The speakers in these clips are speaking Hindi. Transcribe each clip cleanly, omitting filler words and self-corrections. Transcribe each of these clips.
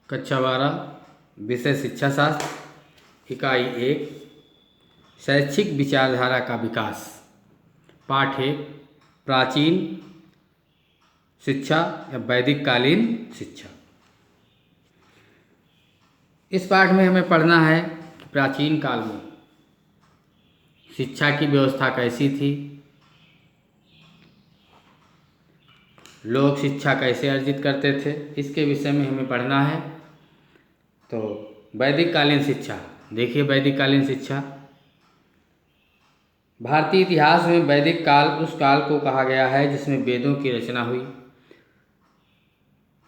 कक्षा 12 विषय शिक्षा शास्त्र इकाई 1 शैक्षिक विचारधारा का विकास। पाठ 1 प्राचीन शिक्षा या वैदिक कालीन शिक्षा। इस पाठ में हमें पढ़ना है कि प्राचीन काल में शिक्षा की व्यवस्था कैसी थी, लोग शिक्षा कैसे अर्जित करते थे, इसके विषय में हमें पढ़ना है। तो वैदिक कालीन शिक्षा देखिए। वैदिक कालीन शिक्षा भारतीय इतिहास में वैदिक काल उस काल को कहा गया है जिसमें वेदों की रचना हुई।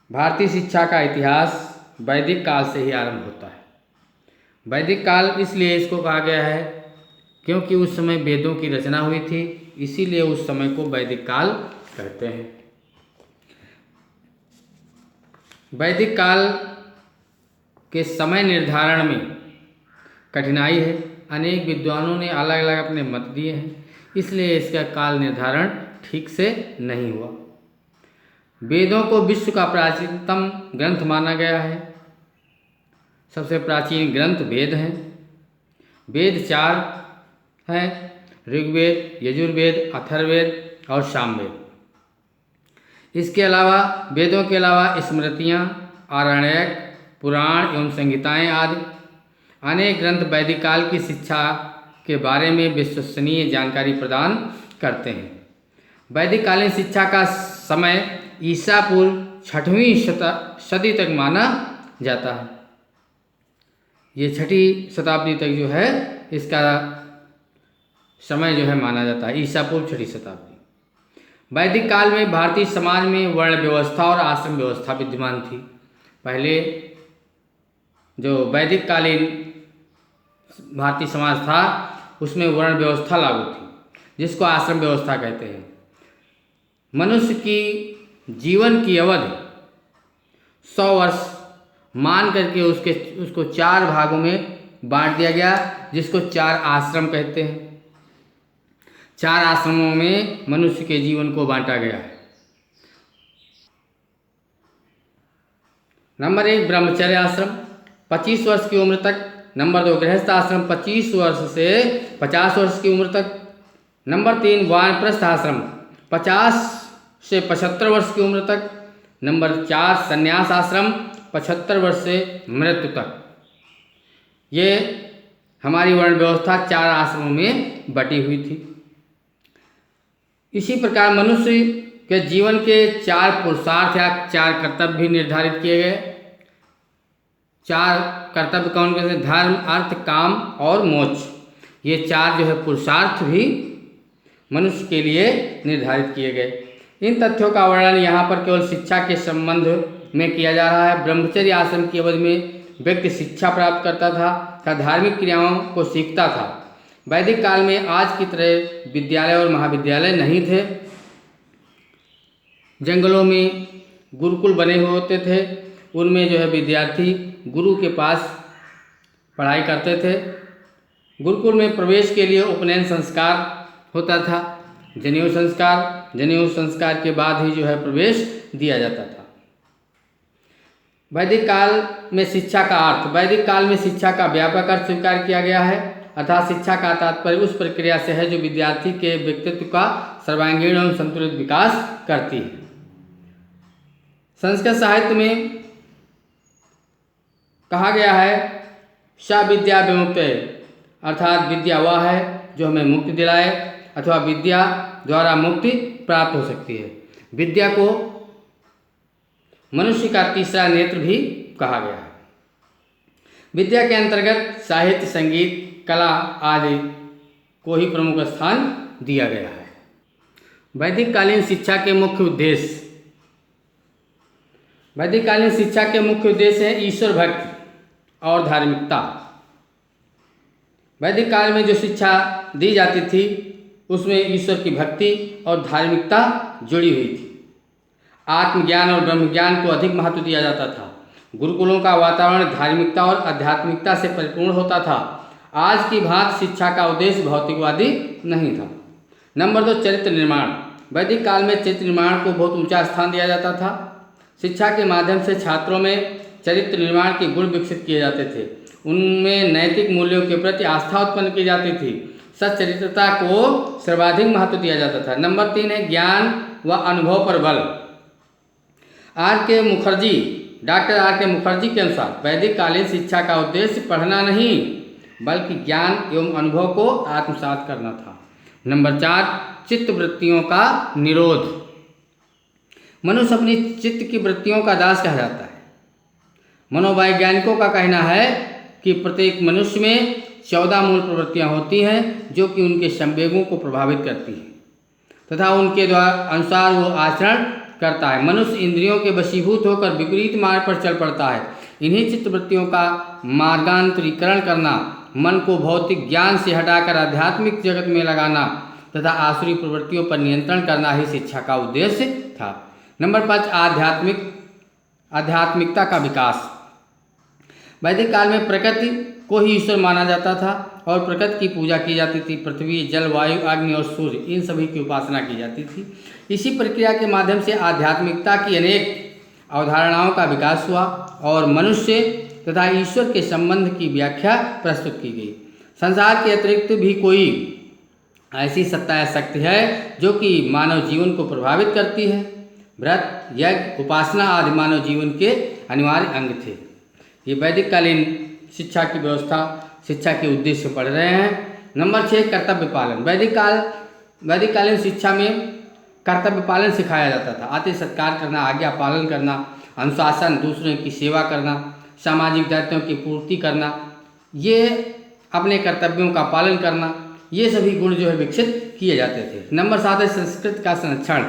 भारतीय शिक्षा का इतिहास वैदिक काल से ही आरंभ होता है। वैदिक काल इसलिए इसको कहा गया है क्योंकि उस समय वेदों की रचना हुई थी, इसीलिए उस समय को वैदिक काल कहते हैं। वैदिक काल के समय निर्धारण में कठिनाई है। अनेक विद्वानों ने अलग अलग अपने मत दिए हैं, इसलिए इसका काल निर्धारण ठीक से नहीं हुआ। वेदों को विश्व का प्राचीनतम ग्रंथ माना गया है। सबसे प्राचीन ग्रंथ वेद हैं। वेद 4 हैं: ऋग्वेद, यजुर्वेद, अथर्ववेद और सामवेद। इसके अलावा वेदों के अलावा स्मृतियाँ, आरण्यक, पुराण एवं संहिताएँ आदि अनेक ग्रंथ वैदिक काल की शिक्षा के बारे में विश्वसनीय जानकारी प्रदान करते हैं। वैदिक कालीन शिक्षा का समय ईसा पूर्व 6वीं सदी तक माना जाता है। ये 6वीं शताब्दी तक जो है इसका समय जो है माना जाता है, ईसा पूर्व 6वीं शताब्दी। वैदिक काल में भारतीय समाज में वर्ण व्यवस्था और आश्रम व्यवस्था विद्यमान थी। पहले जो वैदिक कालीन भारतीय समाज था उसमें वर्ण व्यवस्था लागू थी, जिसको आश्रम व्यवस्था कहते हैं। मनुष्य की जीवन की अवधि 100 वर्ष मान करके उसको 4 भागों में बांट दिया गया, जिसको 4 आश्रम कहते हैं। 4 आश्रमों में मनुष्य के जीवन को बांटा गया है। नंबर 1 ब्रह्मचर्य आश्रम 25 वर्ष की उम्र तक। नंबर 2 गृहस्थ आश्रम 25 वर्ष से 50 वर्ष की उम्र तक। नंबर 3 वानप्रस्थ आश्रम 50 से 75 वर्ष की उम्र तक। नंबर 4 संन्यास आश्रम 75 वर्ष से मृत्यु तक। ये हमारी वर्ण व्यवस्था 4 आश्रमों में बटी हुई थी। इसी प्रकार मनुष्य के जीवन के 4 पुरुषार्थ या 4 कर्तव्य भी निर्धारित किए गए। 4 कर्तव्य कौन कौन से? धर्म, अर्थ, काम और मोक्ष। ये 4 जो है पुरुषार्थ भी मनुष्य के लिए निर्धारित किए गए। इन तथ्यों का वर्णन यहाँ पर केवल शिक्षा के संबंध में किया जा रहा है। ब्रह्मचर्य आश्रम की अवधि में व्यक्ति शिक्षा प्राप्त करता था तथा धार्मिक क्रियाओं को सीखता था। वैदिक काल में आज की तरह विद्यालय और महाविद्यालय नहीं थे। जंगलों में गुरुकुल बने हुए होते थे, उनमें जो है विद्यार्थी गुरु के पास पढ़ाई करते थे। गुरुकुल में प्रवेश के लिए उपनयन संस्कार होता था, जनेऊ संस्कार के बाद ही जो है प्रवेश दिया जाता था। वैदिक काल में शिक्षा का अर्थ। वैदिक काल में शिक्षा का व्यापक अर्थ स्वीकार किया गया है, अर्थात शिक्षा का तात्पर्य उस प्रक्रिया से है जो विद्यार्थी के व्यक्तित्व का सर्वांगीण एवं संतुलित विकास करती है। संस्कृत साहित्य में कहा गया है स विद्या विमुक्ते, अर्थात विद्या वह है जो हमें मुक्ति दिलाए अथवा विद्या द्वारा मुक्ति प्राप्त हो सकती है। विद्या को मनुष्य का तीसरा नेत्र भी कहा गया है। विद्या के अंतर्गत साहित्य, संगीत, कला आदि को ही प्रमुख स्थान दिया गया है। वैदिक कालीन शिक्षा के मुख्य उद्देश्य। वैदिक कालीन शिक्षा के मुख्य उद्देश्य है ईश्वर भक्ति और धार्मिकता। वैदिक काल में जो शिक्षा दी जाती थी उसमें ईश्वर की भक्ति और धार्मिकता जुड़ी हुई थी। आत्मज्ञान और ब्रह्म ज्ञान को अधिक महत्व दिया जाता था। गुरुकुलों का वातावरण धार्मिकता और आध्यात्मिकता से परिपूर्ण होता था। आज की भांति शिक्षा का उद्देश्य भौतिकवादी नहीं था। नंबर 2 चरित्र निर्माण। वैदिक काल में चरित्र निर्माण को बहुत ऊंचा स्थान दिया जाता था। शिक्षा के माध्यम से छात्रों में चरित्र निर्माण के गुण विकसित किए जाते थे। उनमें नैतिक मूल्यों के प्रति आस्था उत्पन्न की जाती थी। सच्चरित्रता को सर्वाधिक महत्व दिया जाता था। नंबर 3 है ज्ञान व अनुभव पर बल। डॉक्टर आर के मुखर्जी के अनुसार वैदिक कालीन शिक्षा का उद्देश्य पढ़ना नहीं बल्कि ज्ञान एवं अनुभव को आत्मसात करना था। नंबर 4 चित्त वृत्तियों का निरोध। मनुष्य अपनी चित्त की वृत्तियों का दास कहा जाता है। मनोवैज्ञानिकों का कहना है कि प्रत्येक मनुष्य में 14 मूल प्रवृत्तियां होती हैं जो कि उनके संवेगों को प्रभावित करती हैं तथा उनके द्वारा अनुसार वो आचरण करता है। मनुष्य इंद्रियों के वशीभूत होकर विपरीत मार्ग पर चल पड़ता है। इन्हीं चित्तवृत्तियों का मार्गांतरीकरण करना, मन को भौतिक ज्ञान से हटाकर आध्यात्मिक जगत में लगाना तथा आसुरी प्रवृत्तियों पर नियंत्रण करना ही शिक्षा का उद्देश्य था। नंबर 5 आध्यात्मिकता का विकास। वैदिक काल में प्रकृति को ही ईश्वर माना जाता था और प्रकृति की पूजा की जाती थी। पृथ्वी, जल, वायु, अग्नि और सूर्य इन सभी की उपासना की जाती थी। इसी प्रक्रिया के माध्यम से आध्यात्मिकता की अनेक अवधारणाओं का विकास हुआ और मनुष्य तथा ईश्वर के संबंध की व्याख्या प्रस्तुत की गई। संसार के अतिरिक्त भी कोई ऐसी सत्ता या शक्ति है जो कि मानव जीवन को प्रभावित करती है। व्रत, यज्ञ, उपासना आदि मानव जीवन के अनिवार्य अंग थे। ये वैदिक कालीन शिक्षा की व्यवस्था, शिक्षा के उद्देश्य पढ़ रहे हैं। नंबर 6 कर्तव्य पालन। वैदिक कालीन शिक्षा में कर्तव्य पालन सिखाया जाता था। आतिथ्य सत्कार करना, आज्ञा पालन करना, अनुशासन, दूसरों की सेवा करना, सामाजिक दायित्वों की पूर्ति करना, ये अपने कर्तव्यों का पालन करना, ये सभी गुण जो है विकसित किए जाते थे। नंबर 7 है संस्कृत का संरक्षण।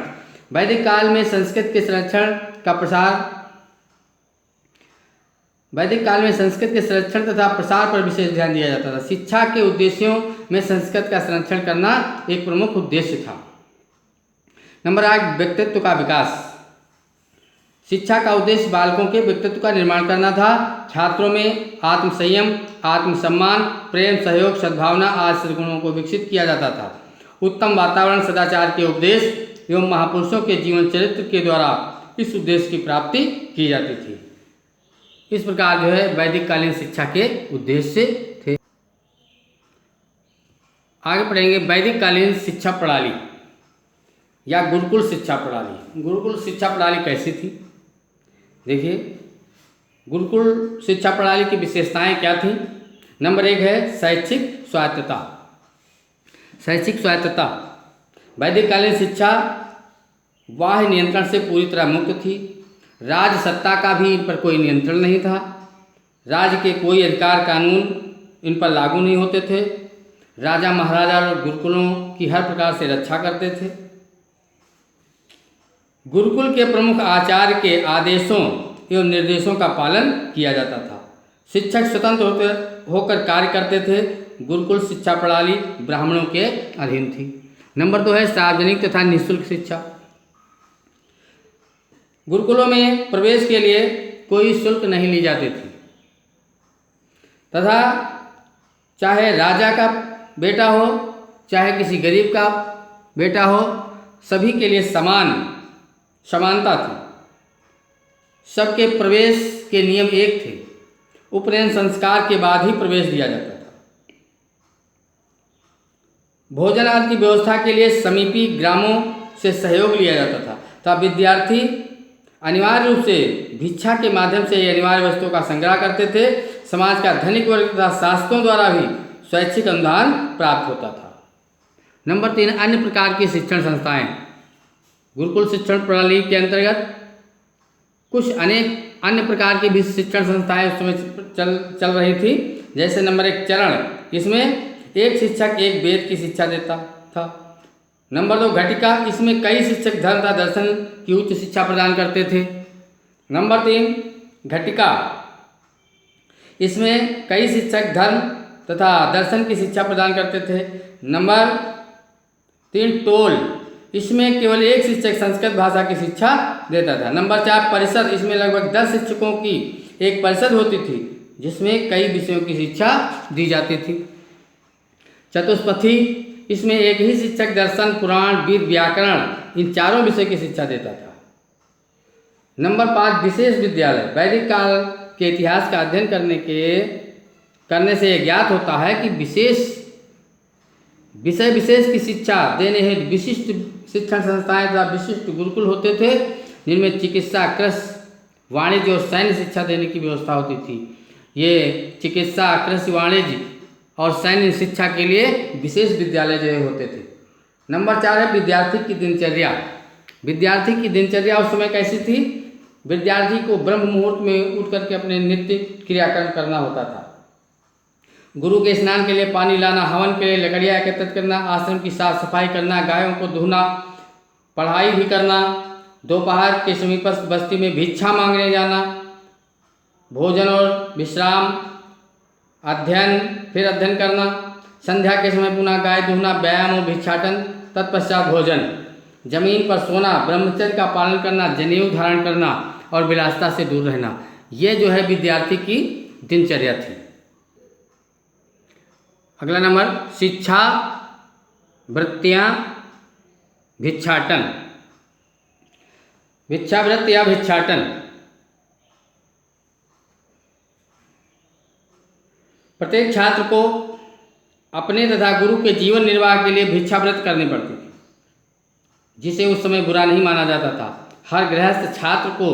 वैदिक काल में संस्कृत के संरक्षण तथा प्रसार पर विशेष ध्यान दिया जाता था। शिक्षा के उद्देश्यों में संस्कृत का संरक्षण करना एक प्रमुख उद्देश्य था। नंबर 8 व्यक्तित्व का विकास। शिक्षा का उद्देश्य बालकों के व्यक्तित्व का निर्माण करना था। छात्रों में आत्मसंयम, आत्मसम्मान, प्रेम, सहयोग, सद्भावना आदि सद्गुणों को विकसित किया जाता था। उत्तम वातावरण, सदाचार के उपदेश एवं महापुरुषों के जीवन चरित्र के द्वारा इस उद्देश्य की प्राप्ति की जाती थी। इस प्रकार जो है वैदिक कालीन शिक्षा के उद्देश्य थे। आगे पढ़ेंगे वैदिक कालीन शिक्षा प्रणाली या गुरुकुल शिक्षा प्रणाली। गुरुकुल शिक्षा प्रणाली कैसी थी? देखिए, गुरुकुल शिक्षा प्रणाली की विशेषताएं क्या थीं? नंबर 1 है शैक्षिक स्वायत्तता। शैक्षिक स्वायत्तता। वैदिक कालीन शिक्षा बाह्य नियंत्रण से पूरी तरह मुक्त थी। राज सत्ता का भी इन पर कोई नियंत्रण नहीं था। राज्य के कोई अधिकार कानून इन पर लागू नहीं होते थे। राजा महाराजा और गुरुकुलों की हर प्रकार से रक्षा करते थे। गुरुकुल के प्रमुख आचार्य के आदेशों एवं निर्देशों का पालन किया जाता था। शिक्षक स्वतंत्र होकर कार्य करते थे। गुरुकुल शिक्षा प्रणाली ब्राह्मणों के अधीन थी। नंबर 2 है सार्वजनिक तथा निःशुल्क शिक्षा। गुरुकुलों में प्रवेश के लिए कोई शुल्क नहीं ली जाती थी तथा चाहे राजा का बेटा हो चाहे किसी गरीब का बेटा हो, सभी के लिए समानता थी। सबके प्रवेश के नियम एक थे। उपनयन संस्कार के बाद ही प्रवेश दिया जाता था। भोजन आदि की व्यवस्था के लिए समीपी ग्रामों से सहयोग लिया जाता था तथा विद्यार्थी अनिवार्य रूप से भिक्षा के माध्यम से अनिवार्य वस्तुओं का संग्रह करते थे। समाज का धनिक वर्ग तथा शासकों द्वारा भी स्वैच्छिक अनुदान प्राप्त होता था। नंबर 3 अन्य प्रकार की शिक्षण संस्थाएं। गुरुकुल शिक्षण प्रणाली के अंतर्गत कुछ अनेक अन्य प्रकार की भी शिक्षण संस्थाएं उस समय चल रही थी। जैसे नंबर 1 चरण, इसमें एक शिक्षक एक वेद की शिक्षा देता था। नंबर 2 घटिका, इसमें कई शिक्षक धर्म तथा दर्शन की उच्च शिक्षा प्रदान करते थे। नंबर 3 घटिका, इसमें कई शिक्षक धर्म तथा दर्शन की शिक्षा प्रदान करते थे। नंबर 3 टोल, इसमें केवल एक शिक्षक संस्कृत भाषा की शिक्षा देता था। नंबर 4 परिषद, इसमें लगभग 10 शिक्षकों की एक परिषद होती थी जिसमें कई विषयों की शिक्षा दी जाती थी। चतुष्पथी, इसमें एक ही शिक्षक दर्शन, पुराण, वेद, व्याकरण इन चारों विषय की शिक्षा देता था। नंबर 5 विशेष विद्यालय। वैदिक काल के इतिहास का अध्ययन करने से ज्ञात होता है कि विषय विशेष की शिक्षा देने हेतु विशिष्ट शिक्षण संस्थाएं तथा विशिष्ट गुरुकुल होते थे, जिनमें चिकित्सा, कृषि, वाणिज्य और सैन्य शिक्षा देने की व्यवस्था होती थी। ये चिकित्सा, कृषि, वाणिज्य और सैन्य शिक्षा के लिए विशेष विद्यालय जो होते थे। नंबर 4 है विद्यार्थी की दिनचर्या। विद्यार्थी की दिनचर्या उस समय कैसी थी? विद्यार्थी को ब्रह्म मुहूर्त में उठ करके अपने नित्य क्रियाकर्म करना होता था। गुरु के स्नान के लिए पानी लाना, हवन के लिए लकड़ियाँ एकत्रित करना, आश्रम की साफ सफाई करना, गायों को धोना, पढ़ाई भी करना, दोपहर के समीपस्थ बस्ती में भिक्षा मांगने जाना, भोजन और विश्राम, फिर अध्ययन करना, संध्या के समय पुनः गाय धोना, व्यायाम और भिक्षाटन, तत्पश्चात भोजन, जमीन पर सोना, ब्रह्मचर्य का पालन करना, जनेऊ धारण करना और विलासिता से दूर रहना। ये जो है विद्यार्थी की दिनचर्या थी। अगला नंबर, शिक्षा, वृत्तियाँ, भिक्षाटन। भिक्षावृत्ति या भिक्षाटन प्रत्येक छात्र को अपने तथा गुरु के जीवन निर्वाह के लिए भिक्षाव्रत करनी पड़ती थी, जिसे उस समय बुरा नहीं माना जाता था। हर गृहस्थ छात्र को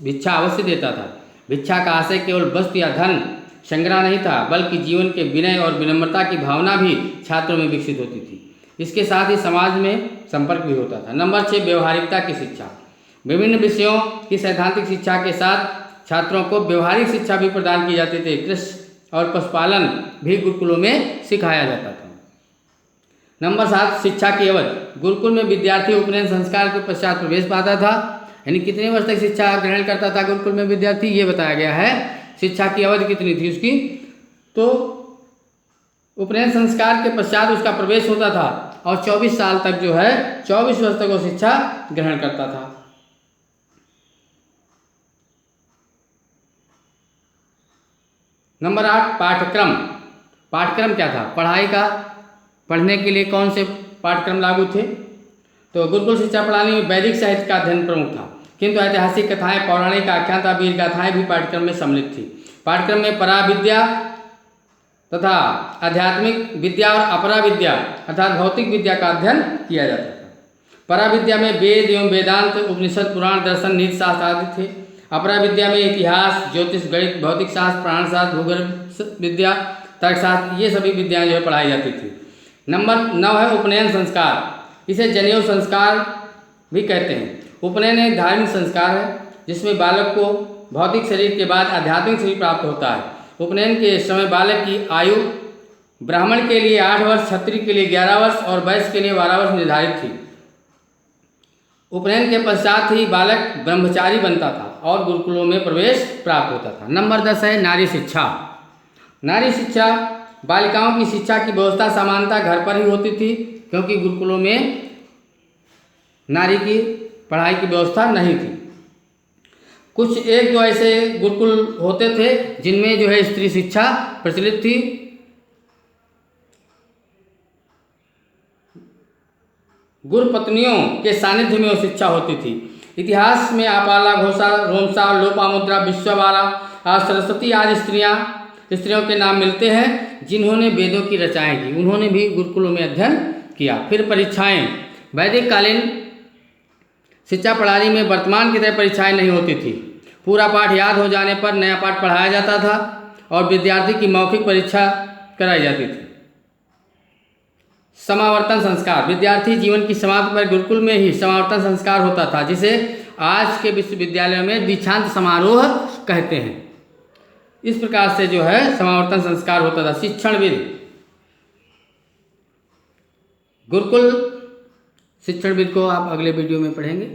भिक्षा अवश्य देता था। भिक्षा का आशय केवल वस्तु या धन संग्रह नहीं था, बल्कि जीवन के विनय और विनम्रता की भावना भी छात्रों में विकसित होती थी। इसके साथ ही समाज में संपर्क भी होता था। नंबर 6 व्यवहारिकता की शिक्षा। विभिन्न विषयों की सैद्धांतिक शिक्षा के साथ छात्रों को व्यवहारिक शिक्षा भी प्रदान की जाती थी। कृषि और पशुपालन भी गुरुकुलों में सिखाया जाता था। नंबर 7 शिक्षा की अवधि। गुरुकुल में विद्यार्थी उपनयन संस्कार के पश्चात प्रवेश पाता था। यानी कितने वर्ष तक शिक्षा ग्रहण करता था गुरुकुल में विद्यार्थी, ये बताया गया है। शिक्षा की अवधि कितनी थी उसकी? तो उपनयन संस्कार के पश्चात उसका प्रवेश होता था और 24 साल तक जो है 24 वर्ष तक वो शिक्षा ग्रहण करता था। नंबर 8 पाठ्यक्रम। पाठ्यक्रम क्या था? पढ़ने के लिए कौन से पाठ्यक्रम लागू थे? तो गुरुकुल शिक्षा प्रणाली में वैदिक साहित्य का अध्ययन प्रमुख था, किंतु ऐतिहासिक कथाएं, पौराणिक आख्यान तथा वीर गाथाएं भी पाठ्यक्रम में सम्मिलित थी। पाठ्यक्रम में पराविद्या तथा आध्यात्मिक विद्या और अपरा विद्या अर्थात भौतिक विद्या का अध्ययन किया जाता था। पराविद्या में वेद एवं वेदांत, उपनिषद, पुराण, दर्शन, नीति शास्त्र आदि थे। अपरा विद्या में इतिहास, ज्योतिष, गणित, भौतिक शास्त्र, प्राणशास्त्र, भूगोल विद्या, तर्कशास्त्र, ये सभी विद्याएं जो है पढ़ाई जाती थी। नंबर 9 है उपनयन संस्कार। इसे जनेऊ संस्कार भी कहते हैं। उपनयन एक धार्मिक संस्कार है जिसमें बालक को भौतिक शरीर के बाद आध्यात्मिक शरीर प्राप्त होता है। उपनयन के समय बालक की आयु ब्राह्मण के लिए 8 वर्ष, क्षत्रिय के लिए 11 वर्ष और वैश्य के लिए 12 वर्ष निर्धारित थी। उपनयन के पश्चात ही बालक ब्रह्मचारी बनता था और गुरुकुलों में प्रवेश प्राप्त होता था। नंबर 10 है नारी शिक्षा। नारी शिक्षा, बालिकाओं की शिक्षा की व्यवस्था सामान्यतः घर पर ही होती थी, क्योंकि गुरुकुलों में नारी की पढ़ाई की व्यवस्था नहीं थी। कुछ एक दो ऐसे गुरुकुल होते थे जिनमें जो है स्त्री शिक्षा प्रचलित थी। गुरु पत्नियों के सानिध्य में वो शिक्षा होती थी। इतिहास में आपाला, घोषा, रोमसा, लोपामुद्रा, विश्वबाला और सरस्वती आदि स्त्रियों के नाम मिलते हैं जिन्होंने वेदों की रचनाएं की। उन्होंने भी गुरुकुलों में अध्ययन किया। फिर परीक्षाएं। वैदिक कालीन शिक्षा प्रणाली में वर्तमान की तरह परीक्षाएं नहीं होती थी। पूरा पाठ याद हो जाने पर नया पाठ पढ़ाया जाता था और विद्यार्थी की मौखिक परीक्षा कराई जाती थी। समावर्तन संस्कार। विद्यार्थी जीवन की समाप्ति पर गुरुकुल में ही समावर्तन संस्कार होता था, जिसे आज के विश्वविद्यालयों में दीक्षांत समारोह कहते हैं। इस प्रकार से जो है समावर्तन संस्कार होता था। शिक्षण विधि। गुरुकुल शिक्षण विधि को आप अगले वीडियो में पढ़ेंगे।